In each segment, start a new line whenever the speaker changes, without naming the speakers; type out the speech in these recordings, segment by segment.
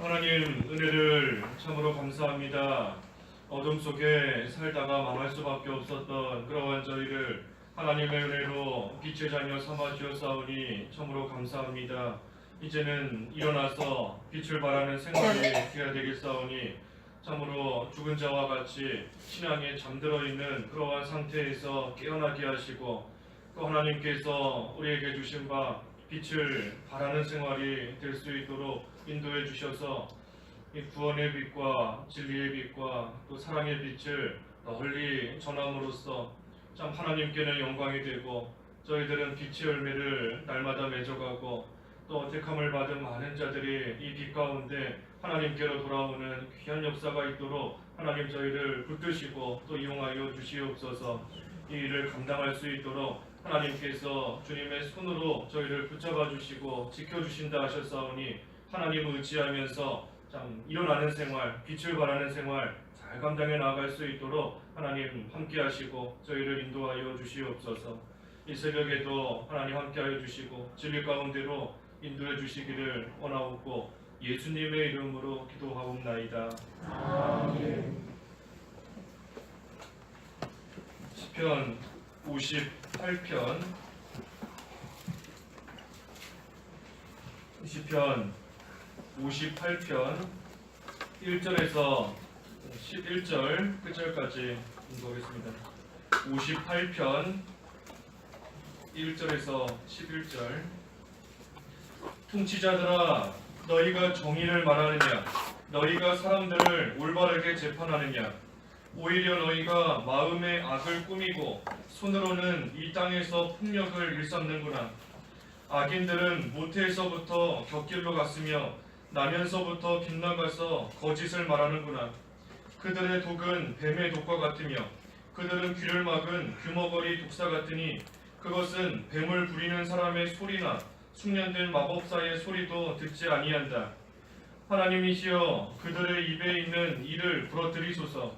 하나님 은혜를 참으로 감사합니다. 어둠 속에 살다가 망할 수밖에 없었던 그러한 저희를 하나님의 은혜로 빛의 자녀 삼아 주었사오니 참으로 감사합니다. 이제는 일어나서 빛을 발하는 생활이 되어야 되겠사오니 참으로 죽은 자와 같이 신앙에 잠들어 있는 그러한 상태에서 깨어나게 하시고 또 하나님께서 우리에게 주신 바 빛을 발하는 생활이 될 수 있도록 인도해 주셔서 이 구원의 빛과 진리의 빛과 또 사랑의 빛을 널리 전함으로써 참 하나님께는 영광이 되고 저희들은 빛의 열매를 날마다 맺어가고 또 택함을 받은 많은 자들이 이 빛 가운데 하나님께로 돌아오는 귀한 역사가 있도록 하나님 저희를 붙드시고 또 이용하여 주시옵소서. 이 일을 감당할 수 있도록 하나님께서 주님의 손으로 저희를 붙잡아 주시고 지켜주신다 하셨사오니 하나님을 의지하면서 참 일어나는 생활, 빛을 발하는 생활 잘 감당해 나아갈 수 있도록 하나님 함께 하시고 저희를 인도하여 주시옵소서. 이 새벽에도 하나님 함께 하여 주시고 진리 가운데로 인도해 주시기를 원하옵고 예수님의 이름으로 기도하옵나이다. 아멘. 시편 58편 시편 58편 1절에서 11절 끝절까지 읽어보겠습니다. 58편 1절에서 11절. 통치자들아, 너희가 정의를 말하느냐? 너희가 사람들을 올바르게 재판하느냐? 오히려 너희가 마음에 악을 꾸미고 손으로는 이 땅에서 폭력을 일삼는구나. 악인들은 모태에서부터 곁길로 갔으며 나면서부터 빗나가서 거짓을 말하는구나. 그들의 독은 뱀의 독과 같으며 그들은 귀를 막은 규머거리 독사 같으니 그것은 뱀을 부리는 사람의 소리나 숙련된 마법사의 소리도 듣지 아니한다. 하나님이시여, 그들의 입에 있는 이를 부러뜨리소서.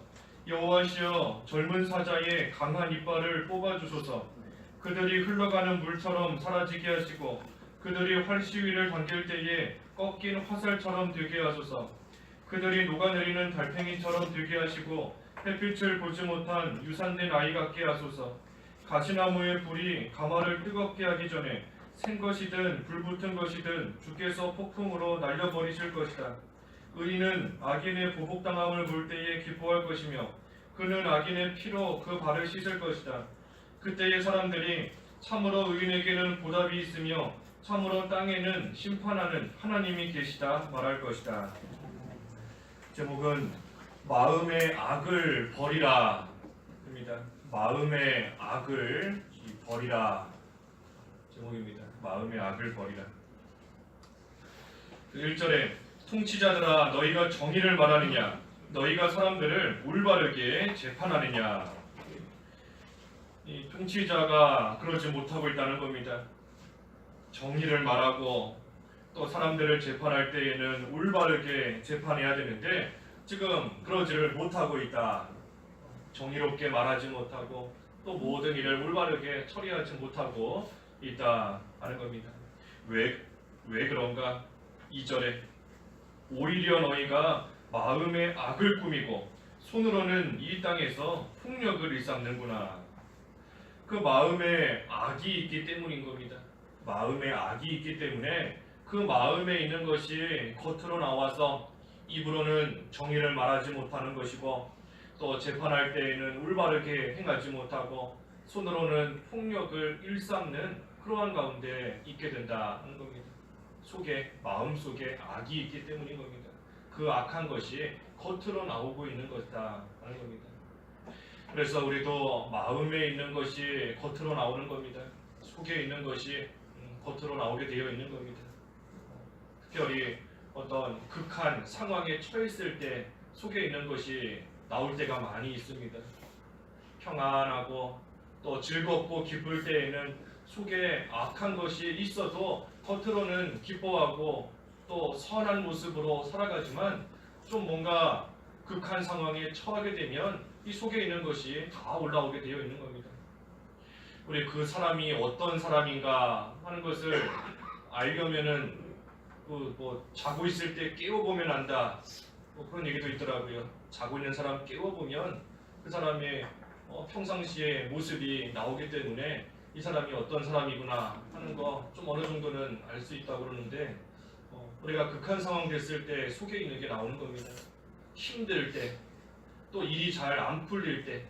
여호와시여, 젊은 사자의 강한 이빨을 뽑아주소서. 그들이 흘러가는 물처럼 사라지게 하시고 그들이 활시 위를 당길 때에 꺾인 화살처럼 되게 하소서. 그들이 녹아내리는 달팽이처럼 되게 하시고 햇빛을 보지 못한 유산된 아이 같게 하소서. 가시나무의 불이 가마를 뜨겁게 하기 전에 생 것이든 불붙은 것이든 주께서 폭풍으로 날려버리실 것이다. 의인은 악인의 보복당함을 볼 때에 기뻐할 것이며 그는 악인의 피로 그 발을 씻을 것이다. 그때의 사람들이 참으로 의인에게는 보답이 있으며 참으로 땅에는 심판하는 하나님이 계시다 말할 것이다. 제목은 마음의 악을 버리라 입니다. 마음의 악을 버리라 제목입니다. 마음의 악을 버리라. 1절에 통치자들아, 너희가 정의를 말하느냐? 너희가 사람들을 올바르게 재판하느냐? 이 통치자가 그러지 못하고 있다는 겁니다. 정의를 말하고 또 사람들을 재판할 때에는 올바르게 재판해야 되는데 지금 그러지를 못하고 있다. 정의롭게 말하지 못하고 또 모든 일을 올바르게 처리하지 못하고 있다 하는 겁니다. 왜 그런가? 2절에 오히려 너희가 마음에 악을 꾸미고 손으로는 이 땅에서 폭력을 일삼는구나. 그 마음에 악이 있기 때문인 겁니다. 마음에 악이 있기 때문에 그 마음에 있는 것이 겉으로 나와서 입으로는 정의를 말하지 못하는 것이고 또 재판할 때에는 올바르게 행하지 못하고 손으로는 폭력을 일삼는 그러한 가운데 있게 된다는 겁니다. 마음 속에 악이 있기 때문인 겁니다. 그 악한 것이 겉으로 나오고 있는 것이다 하는 겁니다. 그래서 우리도 마음에 있는 것이 겉으로 나오는 겁니다. 속에 있는 것이 겉으로 나오게 되어 있는 겁니다. 특별히 어떤 극한 상황에 처했을 때 속에 있는 것이 나올 때가 많이 있습니다. 평안하고 또 즐겁고 기쁠 때에는 속에 악한 것이 있어도 겉으로는 기뻐하고 또 선한 모습으로 살아가지만 좀 뭔가 극한 상황에 처하게 되면 이 속에 있는 것이 다 올라오게 되어 있는 겁니다. 우리 그 사람이 어떤 사람인가 하는 것을 알려면은 뭐 자고 있을 때 깨워보면 안다. 뭐 그런 얘기도 있더라고요. 자고 있는 사람 깨워보면 그 사람의 평상시의 모습이 나오기 때문에 이 사람이 어떤 사람이구나 하는 거 좀 어느 정도는 알 수 있다고 그러는데 우리가 극한 상황 됐을 때 속에 있는 게 나오는 겁니다. 힘들 때, 또 일이 잘 안 풀릴 때,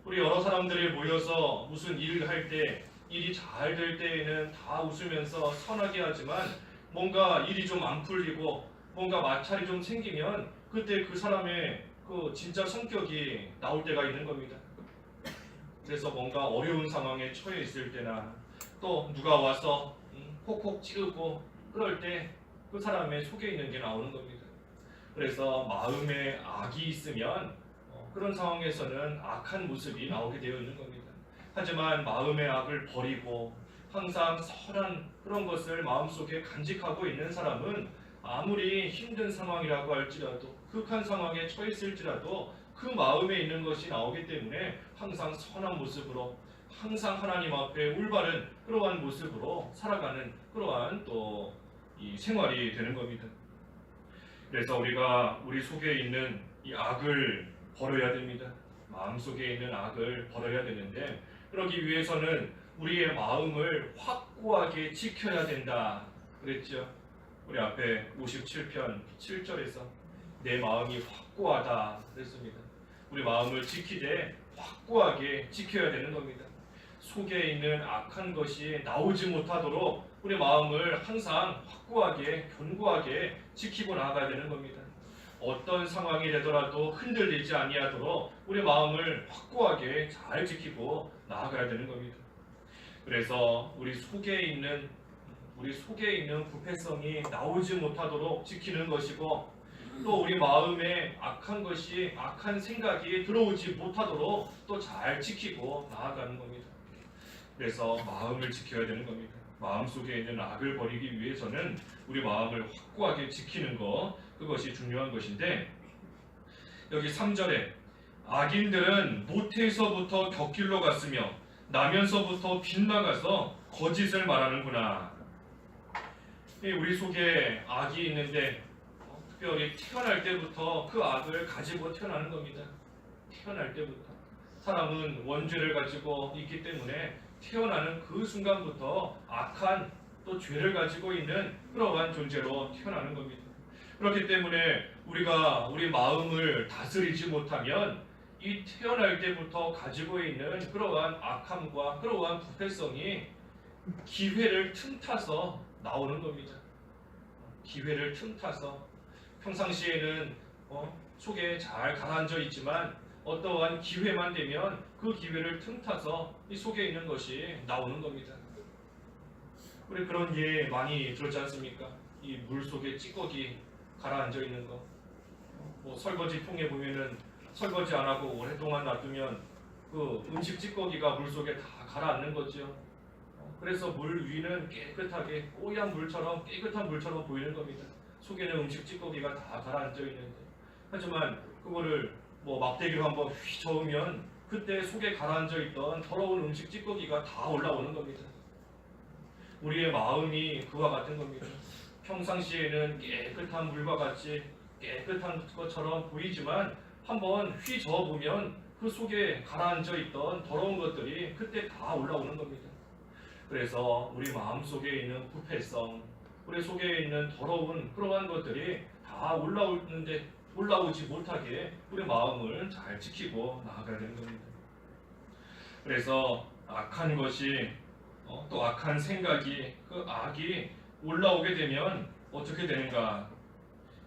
우리 여러 사람들이 모여서 무슨 일을 할 때 일이 잘 될 때에는 다 웃으면서 선하게 하지만 뭔가 일이 좀 안 풀리고 뭔가 마찰이 좀 생기면 그때 그 사람의 그 진짜 성격이 나올 때가 있는 겁니다. 그래서 뭔가 어려운 상황에 처해 있을 때나 또 누가 와서 콕콕 찌르고 그럴 때 그 사람의 속에 있는 게 나오는 겁니다. 그래서 마음에 악이 있으면 그런 상황에서는 악한 모습이 나오게 되어 있는 겁니다. 하지만 마음의 악을 버리고 항상 선한 그런 것을 마음속에 간직하고 있는 사람은 아무리 힘든 상황이라고 할지라도 극한 상황에 처했을지라도 그 마음에 있는 것이 나오기 때문에 항상 선한 모습으로 항상 하나님 앞에 올바른 그러한 모습으로 살아가는 그러한 또 이 생활이 되는 겁니다. 그래서 우리가 우리 속에 있는 이 악을 버려야 됩니다. 마음속에 있는 악을 버려야 되는데 그러기 위해서는 우리의 마음을 확고하게 지켜야 된다 그랬죠. 우리 앞에 57편 7절에서 내 마음이 확고하다 그랬습니다. 우리 마음을 지키되 확고하게 지켜야 되는 겁니다. 속에 있는 악한 것이 나오지 못하도록 우리 마음을 항상 확고하게 견고하게 지키고 나아가야 되는 겁니다. 어떤 상황이 되더라도 흔들리지 아니하도록 우리 마음을 확고하게 잘 지키고 나아가야 되는 겁니다. 그래서 우리 속에 있는 부패성이 나오지 못하도록 지키는 것이고 또 우리 마음에 악한 생각이 들어오지 못하도록 또 잘 지키고 나아가는 겁니다. 그래서 마음을 지켜야 되는 겁니다. 마음속에 있는 악을 버리기 위해서는 우리 마음을 확고하게 지키는 것, 그것이 중요한 것인데 여기 3절에 악인들은 모태에서부터 곁길로 갔으며 나면서부터 빗나가서 거짓을 말하는구나. 우리 속에 악이 있는데 특별히 태어날 때부터 그 악을 가지고 태어나는 겁니다. 태어날 때부터 사람은 원죄를 가지고 있기 때문에 태어나는 그 순간부터 악한 또 죄를 가지고 있는 그러한 존재로 태어나는 겁니다. 그렇기 때문에 우리가 우리 마음을 다스리지 못하면 이 태어날 때부터 가지고 있는 그러한 악함과 그러한 부패성이 기회를 틈타서 나오는 겁니다. 기회를 틈타서 평상시에는 속에 잘 가라앉아 있지만 어떠한 기회만 되면 그 기회를 틈타서 이 속에 있는 것이 나오는 겁니다. 우리 그런 예 많이 들었지 않습니까? 이 물 속에 찌꺼기 가라앉아 있는 거. 뭐 설거지 통에 보면은 설거지 안 하고 오랫동안 놔두면 그 음식 찌꺼기가 물 속에 다 가라앉는 거죠. 그래서 물 위는 깨끗하게 뽀얀 물처럼 깨끗한 물처럼 보이는 겁니다. 속에는 음식 찌꺼기가 다 가라앉아 있는데 하지만 그거를 뭐 막대기로 한번 휘 저으면 그때 속에 가라앉아 있던 더러운 음식 찌꺼기가 다 올라오는 겁니다. 우리의 마음이 그와 같은 겁니다. 평상시에는 깨끗한 물과 같이 깨끗한 것처럼 보이지만 한번 휘 저어보면 그 속에 가라앉아 있던 더러운 것들이 그때 다 올라오는 겁니다. 그래서 우리 마음속에 있는 부패성, 우리 속에 있는 더러운 그러한 것들이 다 올라오지 못하게 우리 마음을 잘 지키고 나아가야 되는 겁니다. 그래서 악한 것이 또 악한 생각이 그 악이 올라오게 되면 어떻게 되는가?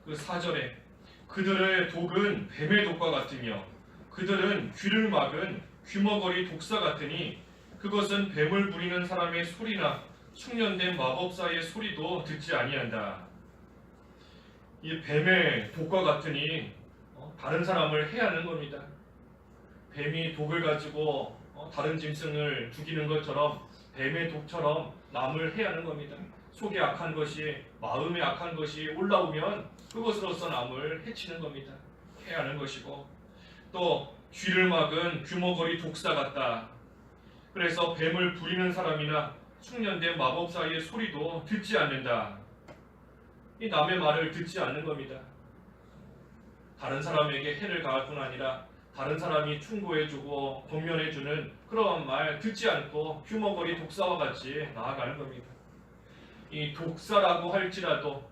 그 4절에 그들의 독은 뱀의 독과 같으며 그들은 귀를 막은 귀머거리 독사 같으니 그것은 뱀을 부리는 사람의 소리나 숙련된 마법사의 소리도 듣지 아니한다. 이 뱀의 독과 같으니 다른 사람을 해하는 겁니다. 뱀이 독을 가지고 다른 짐승을 죽이는 것처럼 뱀의 독처럼 남을 해하는 겁니다. 속에 악한 것이 마음에 악한 것이 올라오면 그것으로서 남을 해치는 겁니다. 해하는 것이고 또 귀를 막은 귀머거리 독사 같다. 그래서 뱀을 부리는 사람이나 숙련된 마법사의 소리도 듣지 않는다. 이 남의 말을 듣지 않는 겁니다. 다른 사람에게 해를 가할 뿐 아니라 다른 사람이 충고해주고 권면해주는 그러한 말 듣지 않고 휴머거리 독사와 같이 나아가는 겁니다. 이 독사라고 할지라도,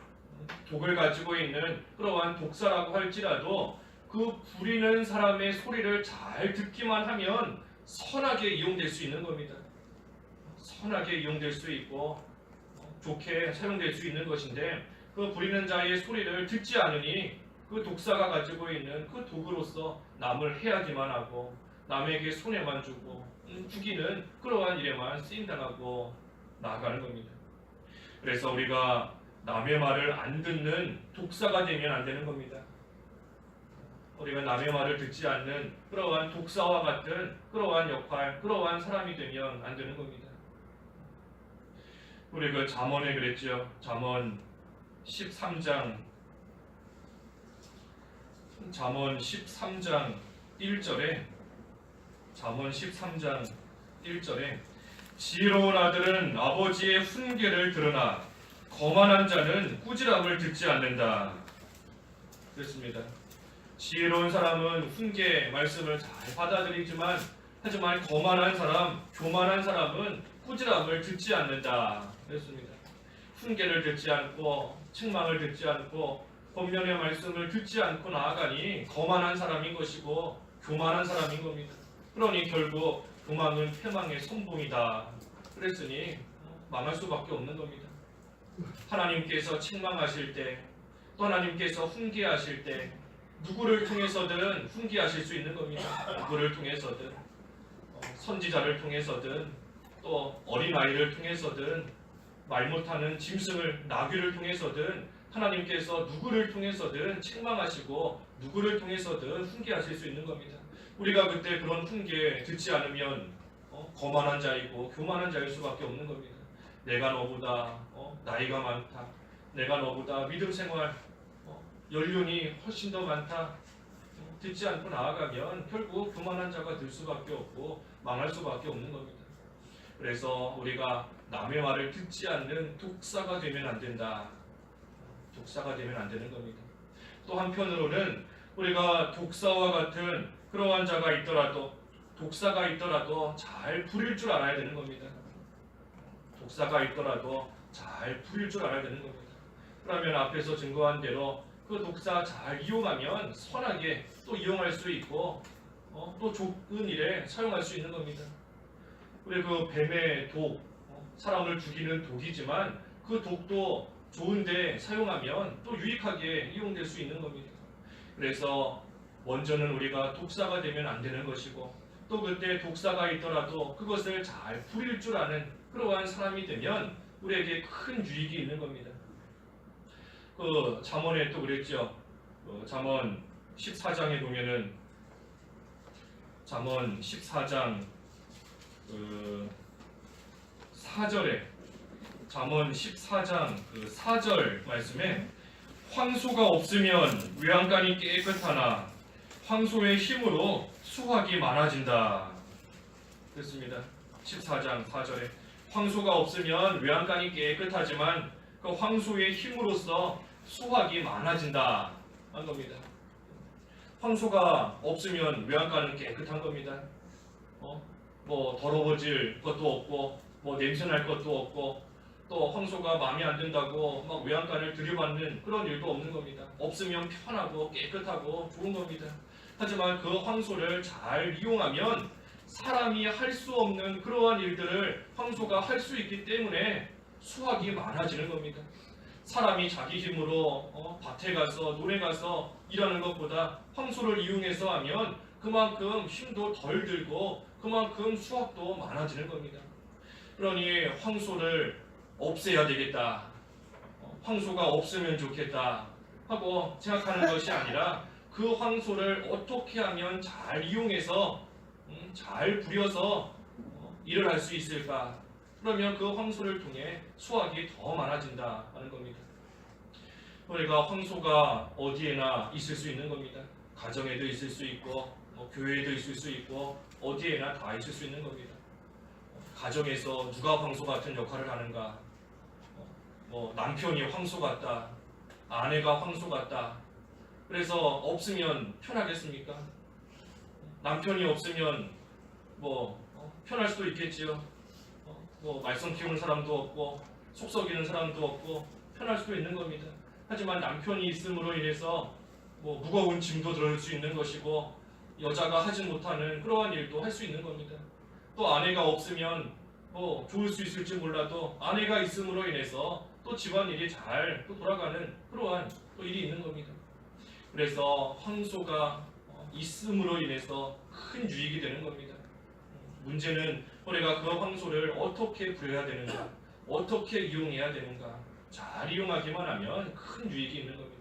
독을 가지고 있는 그러한 독사라고 할지라도 그 부리는 사람의 소리를 잘 듣기만 하면 선하게 이용될 수 있는 겁니다. 선하게 이용될 수 있고 좋게 사용될 수 있는 것인데, 그 부리는 자의 소리를 듣지 않으니 그 독사가 가지고 있는 그 독으로서 남을 해하기만 하고 남에게 손해만 주고 죽이는 그러한 일에만 쓰임당하고 나아가는 겁니다. 그래서 우리가 남의 말을 안 듣는 독사가 되면 안 되는 겁니다. 우리가 남의 말을 듣지 않는 그러한 독사와 같은 그러한 역할, 그러한 사람이 되면 안 되는 겁니다. 우리 그 잠언에 그랬죠. 잠언 13장 1절에 잠언 13장 1절에 지혜로운 아들은 아버지의 훈계를 들으나 거만한 자는 꾸지람을 듣지 않는다. 그렇습니다. 지혜로운 사람은 훈계 말씀을 잘 받아들이지만 하지만 거만한 사람, 교만한 사람은 꾸지람을 듣지 않는다. 그렇습니다. 훈계를 듣지 않고 책망을 듣지 않고 권면의 말씀을 듣지 않고 나아가니 거만한 사람인 것이고 교만한 사람인 겁니다. 그러니 결국 교만은 패망의 선봉이다. 그랬으니 망할 수밖에 없는 겁니다. 하나님께서 책망하실 때, 또 하나님께서 훈계하실 때 누구를 통해서든 훈계하실 수 있는 겁니다. 누구를 통해서든, 선지자를 통해서든, 또 어린아이를 통해서든, 말 못하는 짐승을, 나귀를 통해서든 하나님께서 누구를 통해서든 책망하시고 누구를 통해서든 훈계하실 수 있는 겁니다. 우리가 그때 그런 훈계 듣지 않으면 거만한 자이고 교만한 자일 수밖에 없는 겁니다. 내가 너보다 나이가 많다. 내가 너보다 믿음 생활 연륜이 훨씬 더 많다. 듣지 않고 나아가면 결국 교만한 자가 될 수밖에 없고 망할 수밖에 없는 겁니다. 그래서 우리가 남의 말을 듣지 않는 독사가 되면 안 된다. 독사가 되면 안 되는 겁니다. 또 한편으로는 우리가 독사와 같은 그러한 자가 있더라도, 독사가 있더라도 잘 부릴 줄 알아야 되는 겁니다. 독사가 있더라도 잘 부릴 줄 알아야 되는 겁니다. 그러면 앞에서 증거한 대로 그 독사 잘 이용하면 선하게 또 이용할 수 있고 또 좋은 일에 사용할 수 있는 겁니다. 우리 그 뱀의 독, 사람을 죽이는 독이지만 그 독도 좋은데 사용하면 또 유익하게 이용될 수 있는 겁니다. 그래서 먼저는 우리가 독사가 되면 안 되는 것이고, 또 그때 독사가 있더라도 그것을 잘 부릴 줄 아는 그러한 사람이 되면 우리에게 큰 유익이 있는 겁니다. 그 잠언에 또 그랬죠. 잠언 14장에 보면은 잠언 14장 4절에 잠언 14장 4절 말씀에 황소가 없으면 외양간이 깨끗하나 황소의 힘으로 수확이 많아진다. 그렇습니다. 14장 4절에 황소가 없으면 외양간이 깨끗하지만 그 황소의 힘으로써 수확이 많아진다 한 겁니다. 황소가 없으면 외양간은 깨끗한 겁니다. 뭐 더러워질 것도 없고 뭐 냄새날 것도 없고 또 황소가 마음에 안 든다고 막 외양간을 들이받는 그런 일도 없는 겁니다. 없으면 편하고 깨끗하고 좋은 겁니다. 하지만 그 황소를 잘 이용하면 사람이 할 수 없는 그러한 일들을 황소가 할 수 있기 때문에 수확이 많아지는 겁니다. 사람이 자기 힘으로 밭에 가서 논에 가서 일하는 것보다 황소를 이용해서 하면 그만큼 힘도 덜 들고 그만큼 수확도 많아지는 겁니다. 그러니 황소를 없애야 되겠다. 황소가 없으면 좋겠다 하고 생각하는 것이 아니라 그 황소를 어떻게 하면 잘 이용해서 잘 부려서 일을 할 수 있을까? 그러면 그 황소를 통해 수확이 더 많아진다 하는 겁니다. 우리가 황소가 어디에나 있을 수 있는 겁니다. 가정에도 있을 수 있고 교회에도 있을 수 있고 어디에나 다 있을 수 있는 겁니다. 가정에서 누가 황소 같은 역할을 하는가? 남편이 황소 같다. 아내가 황소 같다. 그래서 없으면 편하겠습니까? 남편이 없으면 뭐 편할 수도 있겠지요. 뭐 말썽 피우는 사람도 없고 속 썩이는 사람도 없고 편할 수도 있는 겁니다. 하지만 남편이 있음으로 인해서 뭐 무거운 짐도 들을 수 있는 것이고 여자가 하지 못하는 그러한 일도 할 수 있는 겁니다. 또 아내가 없으면 뭐 좋을 수 있을지 몰라도 아내가 있음으로 인해서 또 집안일이 잘 또 돌아가는 그러한 또 일이 있는 겁니다. 그래서 황소가 있음으로 인해서 큰 유익이 되는 겁니다. 문제는 우리가 그 황소를 어떻게 부려야 되는가, 어떻게 이용해야 되는가, 잘 이용하기만 하면 큰 유익이 있는 겁니다.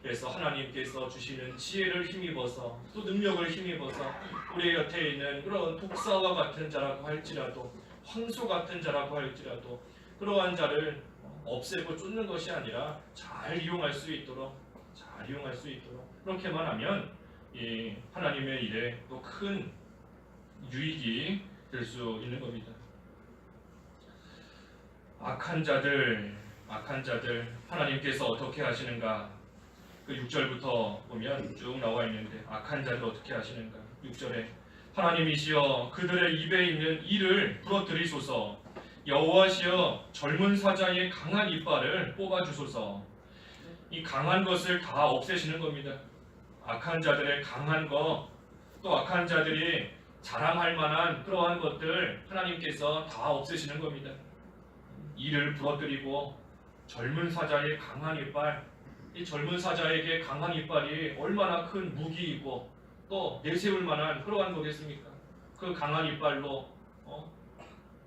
그래서 하나님께서 주시는 지혜를 힘입어서 또 능력을 힘입어서 우리 곁에 있는 그런 독사와 같은 자라고 할지라도 황소 같은 자라고 할지라도 그러한 자를 없애고 쫓는 것이 아니라 잘 이용할 수 있도록 그렇게만 하면 이 하나님의 일에 또 큰 유익이 될 수 있는 겁니다. 악한 자들 하나님께서 어떻게 하시는가? 그 6절부터 보면 쭉 나와 있는데 악한 자들 어떻게 하시는가? 6절에 하나님이시여 그들의 입에 있는 이를 부러뜨리소서. 여호와시여 젊은 사자의 강한 이빨을 뽑아주소서. 이 강한 것을 다 없애시는 겁니다. 악한 자들의 강한 것, 또 악한 자들이 자랑할 만한 그러한 것들 하나님께서 다 없애시는 겁니다. 이를 부러뜨리고 젊은 사자의 강한 이빨, 이 젊은 사자에게 강한 이빨이 얼마나 큰 무기이고 또 내세울 만한 그러한 거겠습니까? 그 강한 이빨로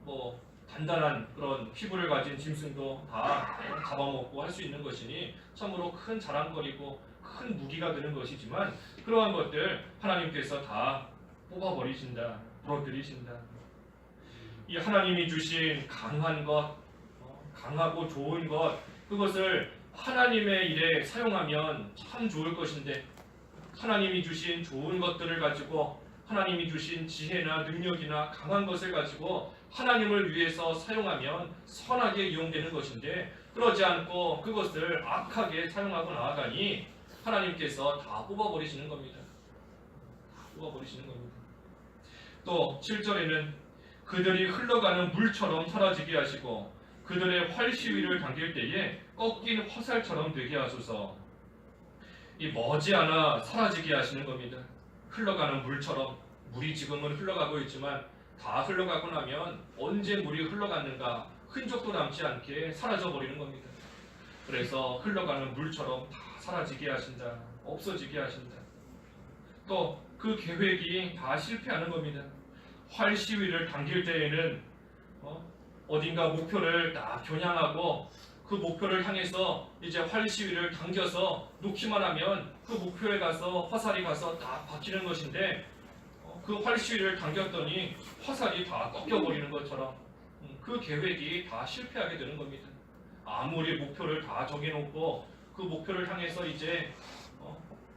뭐 단단한 그런 피부를 가진 짐승도 다 잡아먹고 할 수 있는 것이니 참으로 큰 자랑거리고 큰 무기가 되는 것이지만 그러한 것들 하나님께서 다 뽑아버리신다, 부러뜨리신다. 이 하나님이 주신 강한 것, 강하고 좋은 것, 그것을 하나님의 일에 사용하면 참 좋을 것인데 하나님이 주신 좋은 것들을 가지고 하나님이 주신 지혜나 능력이나 강한 것을 가지고 하나님을 위해서 사용하면 선하게 이용되는 것인데 그러지 않고 그것을 악하게 사용하고 나아가니 하나님께서 다 뽑아버리시는 겁니다. 또 7절에는 그들이 흘러가는 물처럼 사라지게 하시고 그들의 활시위를 당길 때에 꺾인 화살처럼 되게 하소서. 이 머지않아 사라지게 하시는 겁니다. 흘러가는 물처럼 물이 지금은 흘러가고 있지만 다 흘러가고 나면 언제 물이 흘러갔는가 흔적도 남지 않게 사라져 버리는 겁니다. 그래서 흘러가는 물처럼 다 사라지게 하신다, 없어지게 하신다. 또 그 계획이 다 실패하는 겁니다. 활시위를 당길 때에는 어딘가 목표를 딱 겨냥하고 그 목표를 향해서 이제 활시위를 당겨서 놓기만 하면 그 목표에 가서 화살이 가서 딱 박히는 것인데 그 활시위를 당겼더니 화살이 다 꺾여버리는 것처럼 그 계획이 다 실패하게 되는 겁니다. 아무리 목표를 다 정해놓고 그 목표를 향해서 이제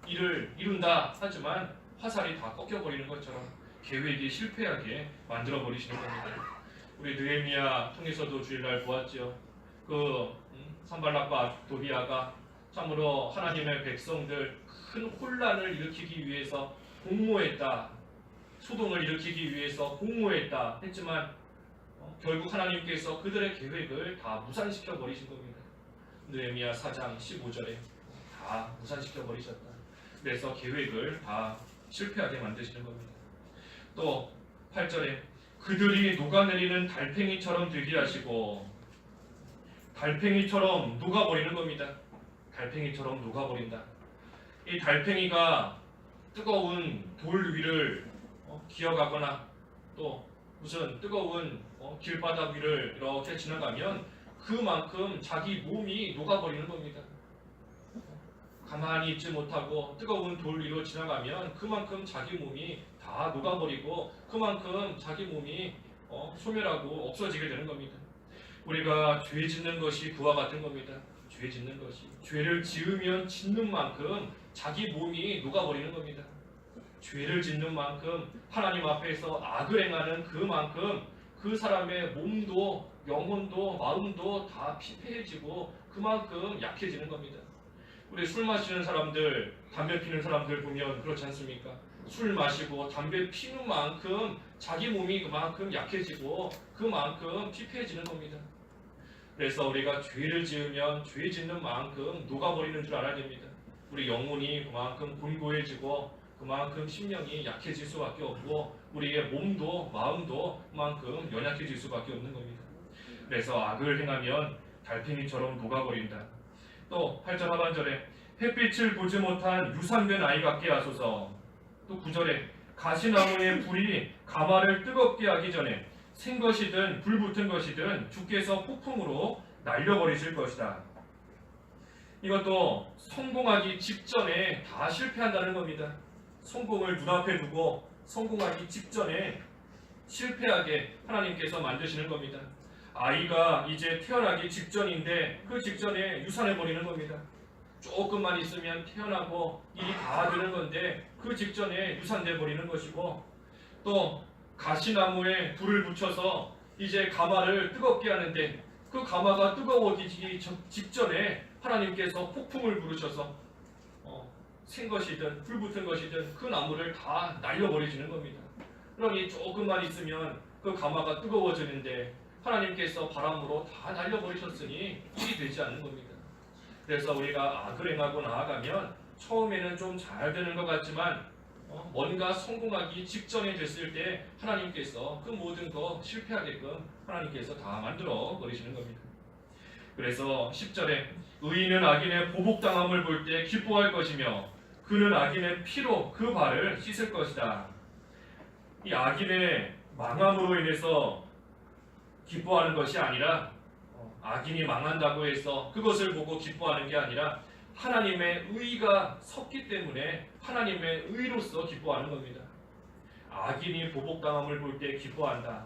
일을 이룬다 하지만 화살이 다 꺾여버리는 것처럼 계획이 실패하게 만들어버리시는 겁니다. 우리 느헤미야 통해서도 주일날 보았죠. 그 산발락과 도비아가 참으로 하나님의 백성들 큰 혼란을 일으키기 위해서 공모했다. 소동을 일으키기 위해서 공모했다 했지만 결국 하나님께서 그들의 계획을 다 무산시켜 버리신 겁니다. 느헤미야 4장 15절에 다 무산시켜 버리셨다. 그래서 계획을 다 실패하게 만드시는 겁니다. 또 8절에 그들이 녹아내리는 달팽이처럼 되게 하시고 달팽이처럼 녹아버리는 겁니다. 달팽이처럼 녹아버린다. 이 달팽이가 뜨거운 돌 위를 기어가거나 또 무슨 뜨거운 길바닥 위를 이렇게 지나가면 그만큼 자기 몸이 녹아버리는 겁니다. 가만히 있지 못하고 뜨거운 돌 위로 지나가면 그만큼 자기 몸이 다 녹아버리고 그만큼 자기 몸이 소멸하고 없어지게 되는 겁니다. 우리가 죄 짓는 것이 그와 같은 겁니다. 죄 짓는 것이 죄를 지으면 짓는 만큼 자기 몸이 녹아버리는 겁니다. 죄를 짓는 만큼 하나님 앞에서 악을 행하는 그만큼 그 사람의 몸도 영혼도 마음도 다 피폐해지고 그만큼 약해지는 겁니다. 우리 술 마시는 사람들, 담배 피는 사람들 보면 그렇지 않습니까? 술 마시고 담배 피는 만큼 자기 몸이 그만큼 약해지고 그만큼 피폐해지는 겁니다. 그래서 우리가 죄를 지으면 죄 짓는 만큼 녹아버리는 줄 알아야 됩니다. 우리 영혼이 그만큼 곤고해지고 그만큼 심령이 약해질 수밖에 없고 우리의 몸도 마음도 그만큼 연약해질 수밖에 없는 겁니다. 그래서 악을 행하면 달팽이처럼 녹아버린다. 또 8절 하반절에 햇빛을 보지 못한 유산된 아이 같게 하소서. 또 9절에 가시나무의 불이 가마를 뜨겁게 하기 전에 생 것이든 불 붙은 것이든 주께서 폭풍으로 날려버리실 것이다. 이것도 성공하기 직전에 다 실패한다는 겁니다. 성공을 눈앞에 두고 성공하기 직전에 실패하게 하나님께서 만드시는 겁니다. 아이가 이제 태어나기 직전인데 그 직전에 유산해버리는 겁니다. 조금만 있으면 태어나고 일이 다 되는 건데 그 직전에 유산돼 버리는 것이고, 또 가시나무에 불을 붙여서 이제 가마를 뜨겁게 하는데 그 가마가 뜨거워지기 직전에 하나님께서 폭풍을 부르셔서 생 것이든 불 붙은 것이든 그 나무를 다 날려버리시는 겁니다. 그러니 조금만 있으면 그 가마가 뜨거워지는데 하나님께서 바람으로 다 날려버리셨으니 일이 되지 않는 겁니다. 그래서 우리가 악을 행하고 나아가면 처음에는 좀 잘 되는 것 같지만 뭔가 성공하기 직전에 됐을 때 하나님께서 그 모든 거 실패하게끔 하나님께서 다 만들어 버리시는 겁니다. 그래서 10절에 의인은 악인의 보복당함을 볼 때 기뻐할 것이며 그는 악인의 피로 그 발을 씻을 것이다. 이 악인의 망함으로 인해서 기뻐하는 것이 아니라 악인이 망한다고 해서 그것을 보고 기뻐하는 게 아니라 하나님의 의가 섰기 때문에 하나님의 의로서 기뻐하는 겁니다. 악인이 보복당함을 볼 때 기뻐한다.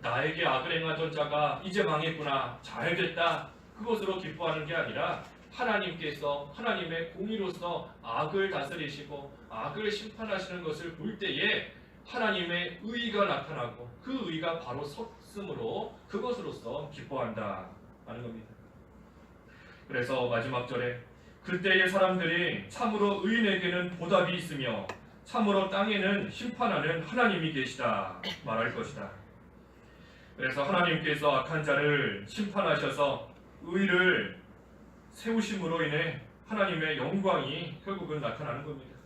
나에게 악을 행하던 자가 이제 망했구나, 잘됐다, 그것으로 기뻐하는 게 아니라 하나님께서 하나님의 공의로서 악을 다스리시고 악을 심판하시는 것을 볼 때에 하나님의 의가 나타나고 그 의가 바로 섰으므로 그것으로서 기뻐한다 하는 겁니다. 그래서 마지막 절에 그때의 사람들이 참으로 의인에게는 보답이 있으며 참으로 땅에는 심판하는 하나님이 계시다 말할 것이다. 그래서 하나님께서 악한 자를 심판하셔서 의를 세우심으로 인해 하나님의 영광이 결국은 나타나는 겁니다.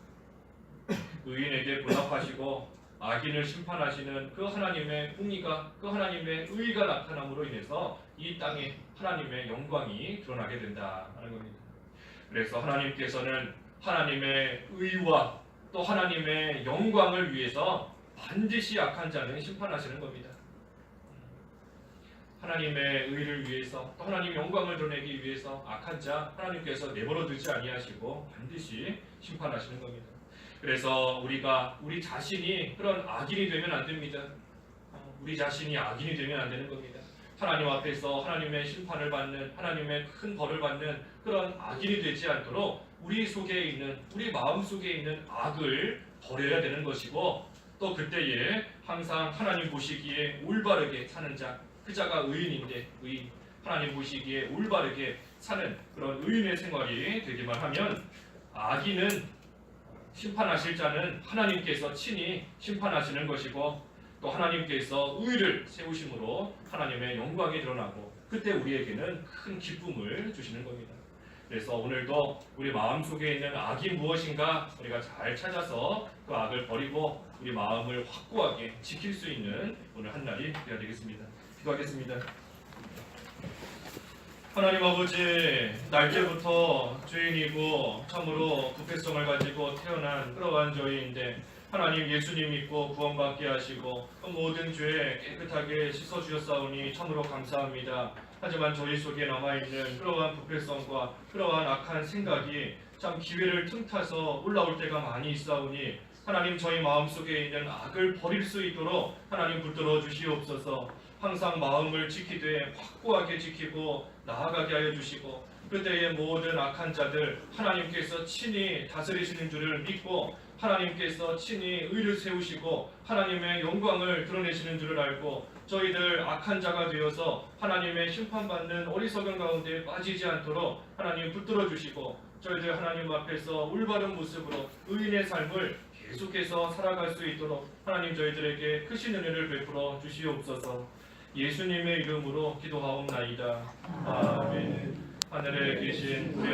의인에게 보답하시고 악인을 심판하시는 그 하나님의 공의가, 그 하나님의 의가 나타남으로 인해서 이 땅에 하나님의 영광이 드러나게 된다 하는 겁니다. 그래서 하나님께서는 하나님의 의와 또 하나님의 영광을 위해서 반드시 악한 자는 심판하시는 겁니다. 하나님의 의를 위해서 또 하나님의 영광을 드러내기 위해서 악한 자 하나님께서 내버려 두지 아니하시고 반드시 심판하시는 겁니다. 그래서 우리 자신이 그런 악인이 되면 안 됩니다. 우리 자신이 악인이 되면 안 되는 겁니다. 하나님 앞에서 하나님의 심판을 받는, 하나님의 큰 벌을 받는 그런 악인이 되지 않도록 우리 속에 있는, 우리 마음 속에 있는 악을 버려야 되는 것이고, 또 그때에 항상 하나님 보시기에 올바르게 사는 자, 그 자가 의인인데 의인, 하나님 보시기에 올바르게 사는 그런 의인의 생활이 되기만 하면 악인은 심판하실 자는 하나님께서 친히 심판하시는 것이고, 또 하나님께서 의를 세우심으로 하나님의 영광이 드러나고 그때 우리에게는 큰 기쁨을 주시는 겁니다. 그래서 오늘도 우리 마음속에 있는 악이 무엇인가 우리가 잘 찾아서 그 악을 버리고 우리 마음을 확고하게 지킬 수 있는 오늘 한 날이 되어야 되겠습니다. 기도하겠습니다. 하나님 아버지, 날때부터 죄인이고 참으로 부패성을 가지고 태어난 그러한 저희인데 하나님 예수님 믿고 구원받게 하시고 그 모든 죄 깨끗하게 씻어주셨사오니 참으로 감사합니다. 하지만 저희 속에 남아있는 그러한 부패성과 그러한 악한 생각이 참 기회를 틈타서 올라올 때가 많이 있사오니 하나님 저희 마음속에 있는 악을 버릴 수 있도록 하나님 붙들어 주시옵소서. 항상 마음을 지키되 확고하게 지키고 나아가게 하여 주시고 그때의 모든 악한 자들 하나님께서 친히 다스리시는 줄을 믿고 하나님께서 친히 의를 세우시고 하나님의 영광을 드러내시는 줄을 알고 저희들 악한 자가 되어서 하나님의 심판받는 어리석은 가운데 빠지지 않도록 하나님 붙들어 주시고 저희들 하나님 앞에서 올바른 모습으로 의인의 삶을 계속해서 살아갈 수 있도록 하나님 저희들에게 크신 은혜를 베풀어 주시옵소서. 예수님의 이름으로 기도하옵나이다. 아멘. 하늘에 계신 우리